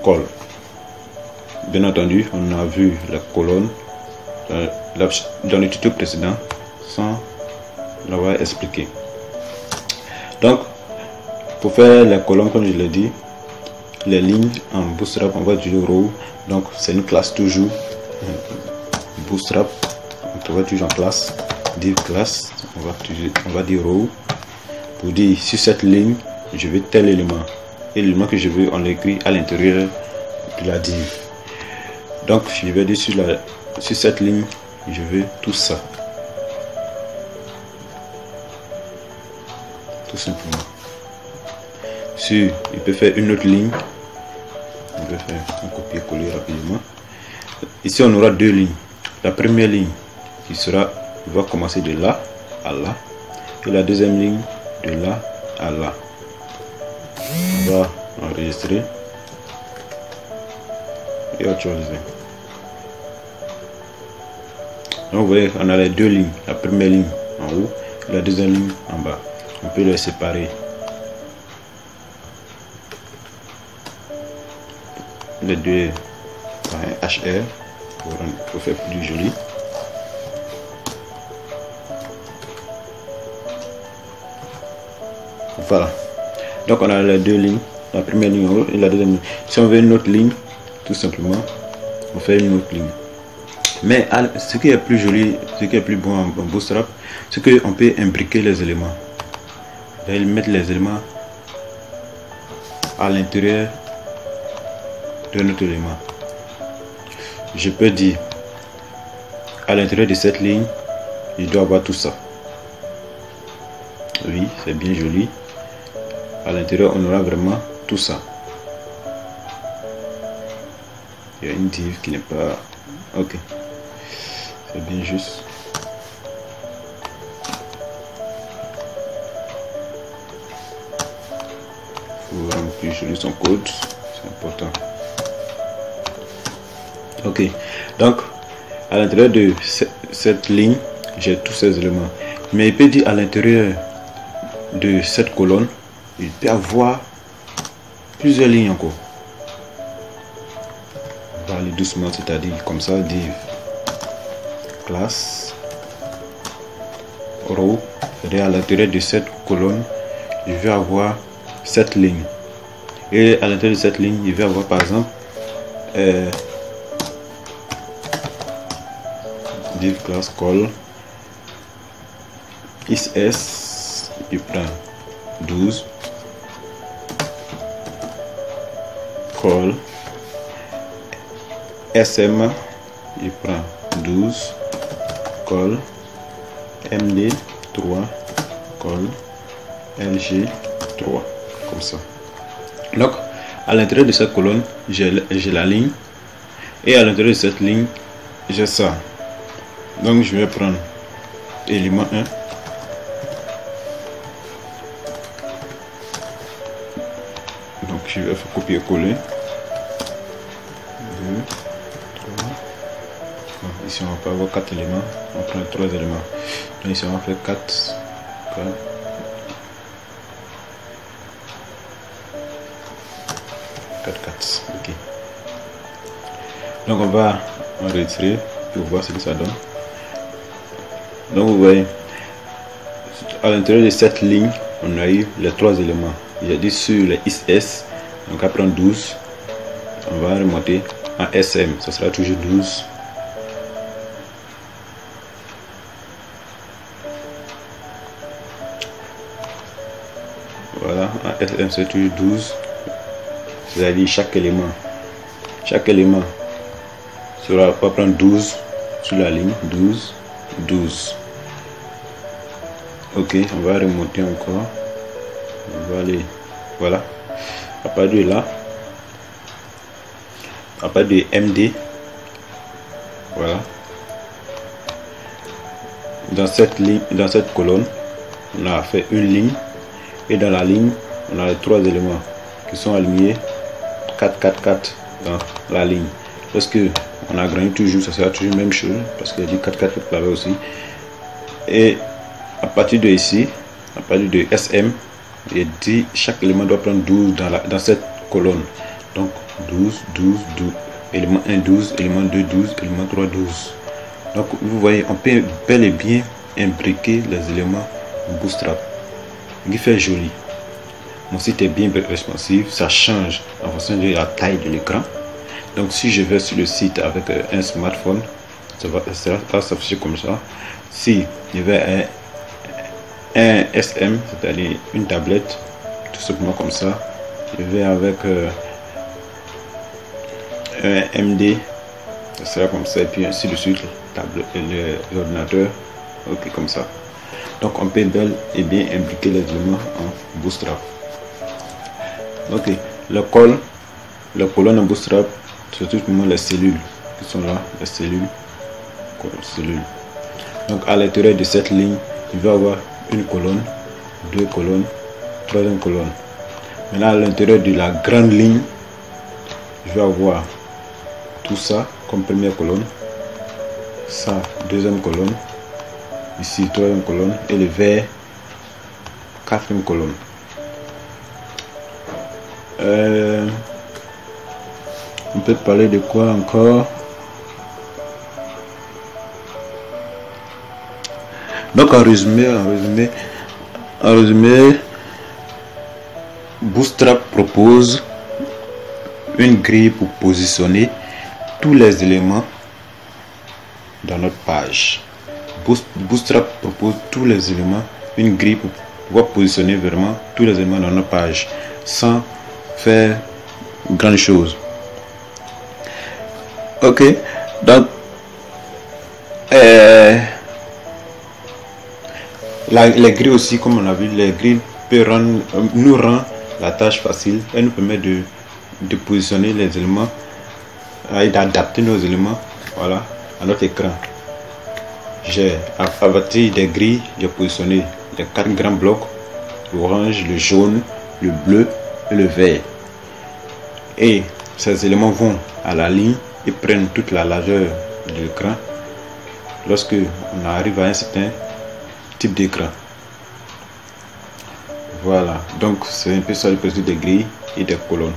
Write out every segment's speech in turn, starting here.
col. Bien entendu, on a vu la colonne dans le tuto précédent sans l'avoir expliqué. Donc, pour faire les colonnes, comme je l'ai dit, les lignes en Bootstrap, on va utiliser row. Donc, c'est une classe toujours Bootstrap. On va toujours en classe, div classe. On va dire row pour dire sur cette ligne, je veux tel élément. Et l'élément que je veux, on l'écrit à l'intérieur de la div. Donc, je vais dire sur cette ligne, je veux tout ça. Tout simplement. Il peut faire une autre ligne. On peut faire un copier-coller rapidement. Ici, on aura deux lignes. La première ligne va commencer de là à là. Et la deuxième ligne de là à là. On va enregistrer et autoriser. Donc vous voyez, on a les deux lignes. La première ligne en haut et la deuxième ligne en bas. On peut les séparer. Les deux par un HR pour faire plus joli. Voilà. Donc on a les deux lignes, la première ligne en haut et la deuxième ligne. Si on veut une autre ligne, tout simplement, on fait une autre ligne. Mais ce qui est plus joli, ce qui est plus bon en Bootstrap, c'est qu'on peut imbriquer les éléments. Et mettre les éléments à l'intérieur de notre élément. Je peux dire à l'intérieur de cette ligne, il doit avoir tout ça. Oui, c'est bien joli. À l'intérieur, on aura vraiment tout ça. Il y a une div qui n'est pas... Ok. C'est bien juste. Il faut rendre plus joli son code. C'est important. Ok. Donc, à l'intérieur de cette ligne, j'ai tous ces éléments. Mais il peut dire à l'intérieur de cette colonne, il peut avoir plusieurs lignes encore. On va aller doucement, c'est-à-dire comme ça, div classe row. Et à l'intérieur de cette colonne, je vais avoir cette ligne. Et à l'intérieur de cette ligne, je vais avoir par exemple div class col is, il prend 12, col sm, il prend 12, col md 3, col lg 3, comme ça. Donc à l'intérieur de cette colonne, j'ai la ligne, et à l'intérieur de cette ligne, j'ai ça. Donc je vais prendre élément 1, donc je vais faire copier-coller, 2, 3, ici on va pas avoir 4 éléments, on prend 3 éléments, donc ici on va faire 4, 4, ok. Donc on va enregistrer pour voir ce que ça donne. Donc vous voyez, à l'intérieur de cette ligne, on a eu les 3 éléments. J'ai dit sur les is, donc à prendre 12, on va remonter en sm, ça sera toujours 12. Voilà, en sm c'est toujours 12. C'est-à-dire chaque élément sera pas prendre 12 sur la ligne, 12, 12. Ok, on va remonter encore. On va aller, voilà. À partir de là, à partir de MD, voilà. Dans cette ligne, dans cette colonne, on a fait une ligne, et dans la ligne, on a les 3 éléments qui sont alignés 4, 4, 4 dans la ligne. Parce que on agrandit toujours, ça sera toujours la même chose, parce qu'il y a du 4, 4 là aussi. Et à partir de ici, à partir de SM, il dit chaque élément doit prendre 12 dans cette colonne. Donc 12, 12, 12, élément 1, 12, élément 2, 12, élément 3, 12. Donc vous voyez, on peut bel et bien imbriquer les éléments Bootstrap, qui fait joli. Mon site est bien responsive, ça change en fonction de la taille de l'écran. Donc si je vais sur le site avec un smartphone, ça va s'afficher comme ça. Si je vais un SM, c'est-à-dire une tablette, tout simplement comme ça. Je vais avec un MD, ça sera comme ça, et puis ainsi de suite, l'ordinateur, ok, comme ça. Donc on peut bel et bien imbriquer les éléments en Bootstrap. Ok, la colonne en Bootstrap, c'est tout simplement les cellules qui sont là, les cellules. Donc à l'intérieur de cette ligne, il va y avoir une colonne, deux colonnes, troisième colonne. Maintenant à l'intérieur de la grande ligne, je vais avoir tout ça comme première colonne, ça deuxième colonne, ici troisième colonne et le vert quatrième colonne. On peut parler de quoi encore? Donc en résumé, Bootstrap propose une grille pour positionner tous les éléments dans notre page. Bootstrap propose tous les éléments, une grille pour pouvoir positionner vraiment tous les éléments dans notre page sans faire grande chose. Ok, donc les grilles aussi, comme on a vu, les grilles nous rend la tâche facile et nous permet de positionner les éléments et d'adapter nos éléments, voilà, à notre écran. J'ai à partir des grilles, j'ai positionné les 4 grands blocs: l'orange, le jaune, le bleu et le vert. Et ces éléments vont à la ligne et prennent toute la largeur de l'écran lorsque on arrive à un certain type d'écran. Voilà, donc c'est un peu ça le principe des grilles et des colonnes.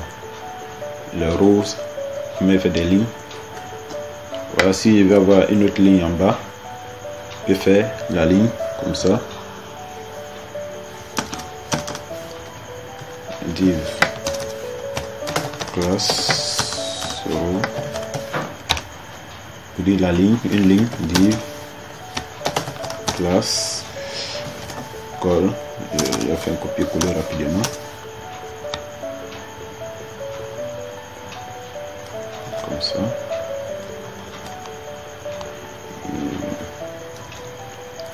Le rose, on met fait des lignes. Voilà, si je vais avoir une autre ligne en bas, je vais faire la ligne comme ça. Div classe row. Je dis la ligne, une ligne, div classe colle. Je vais faire un copier-coller rapidement. Comme ça.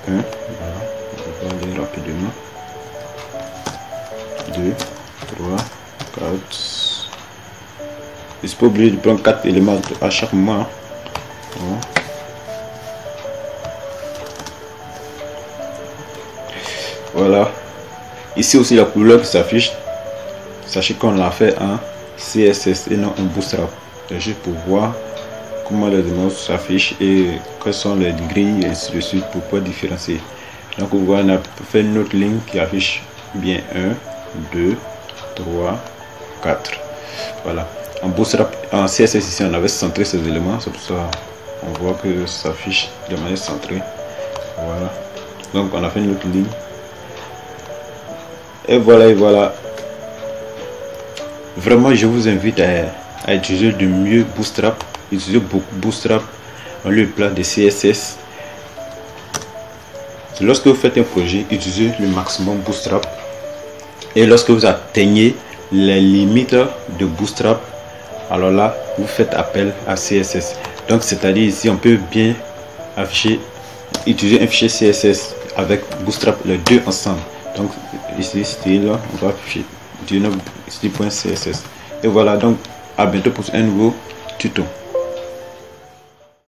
Voilà, on va aller rapidement. 2, 3, 4. Il ne faut pas oublier de prendre 4 éléments à chaque moment. Voilà. Voilà. Ici aussi la couleur qui s'affiche. Sachez qu'on l'a fait en CSS et non en Bootstrap. C'est juste pour voir comment les éléments s'affichent et quelles sont les grilles et ainsi de suite pour pouvoir différencier. Donc vous voyez, on a fait une autre ligne qui affiche bien 1, 2, 3, 4. Voilà. En Bootstrap, en CSS ici on avait centré ces éléments, c'est pour ça on voit que ça s'affiche de manière centrée. Voilà. Donc on a fait une autre ligne. Et voilà, Vraiment, je vous invite à utiliser de mieux Bootstrap. Utilisez beaucoup Bootstrap en lieu plat de CSS. Lorsque vous faites un projet, utilisez le maximum Bootstrap. Et lorsque vous atteignez les limites de Bootstrap, alors là, vous faites appel à CSS. Donc, c'est-à-dire ici, on peut bien utiliser un fichier CSS avec Bootstrap, les deux ensemble. Donc ici style, on va afficher style.css. Et voilà, donc à bientôt pour un nouveau tuto.